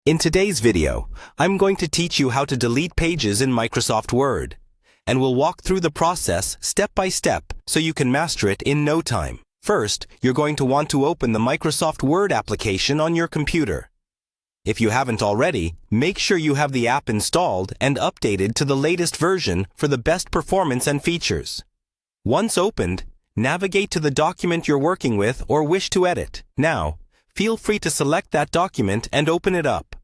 In today's video, I'm going to teach you how to delete pages in Microsoft Word, and we'll walk through the process step by step so you can master it in no time. First, you're going to want to open the Microsoft Word application on your computer. If you haven't already, make sure you have the app installed and updated to the latest version for the best performance and features. Once opened, navigate to the document you're working with or wish to edit. Now, feel free to select that document and open it up.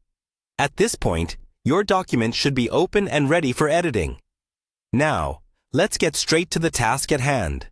At this point, your document should be open and ready for editing. Now, let's get straight to the task at hand.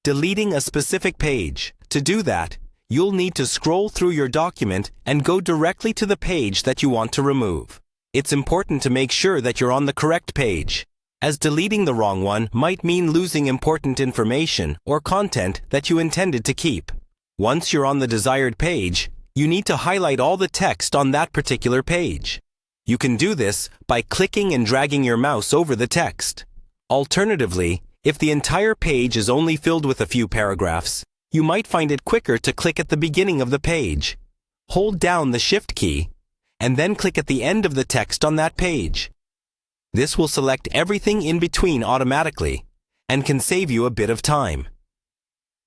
Deleting a specific page. To do that, you'll need to scroll through your document and go directly to the page that you want to remove. It's important to make sure that you're on the correct page, as deleting the wrong one might mean losing important information or content that you intended to keep. Once you're on the desired page, you need to highlight all the text on that particular page. You can do this by clicking and dragging your mouse over the text. Alternatively, if the entire page is only filled with a few paragraphs, you might find it quicker to click at the beginning of the page. Hold down the Shift key, and then click at the end of the text on that page. This will select everything in between automatically, and can save you a bit of time.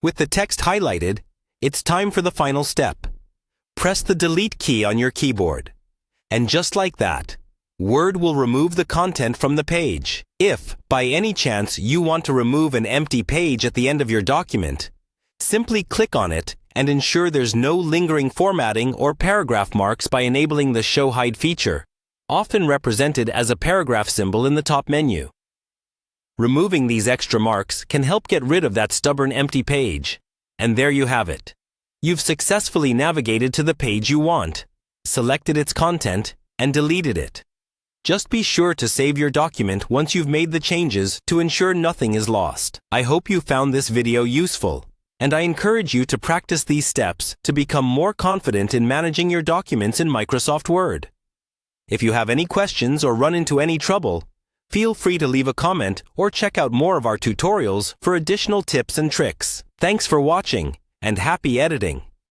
With the text highlighted, it's time for the final step. Press the Delete key on your keyboard. And just like that, Word will remove the content from the page. If, by any chance, you want to remove an empty page at the end of your document, simply click on it and ensure there's no lingering formatting or paragraph marks by enabling the Show Hide feature, often represented as a paragraph symbol in the top menu. Removing these extra marks can help get rid of that stubborn empty page. And there you have it. You've successfully navigated to the page you want, selected its content, and deleted it. Just be sure to save your document once you've made the changes to ensure nothing is lost. I hope you found this video useful, and I encourage you to practice these steps to become more confident in managing your documents in Microsoft Word. If you have any questions or run into any trouble, feel free to leave a comment or check out more of our tutorials for additional tips and tricks. Thanks for watching, and happy editing!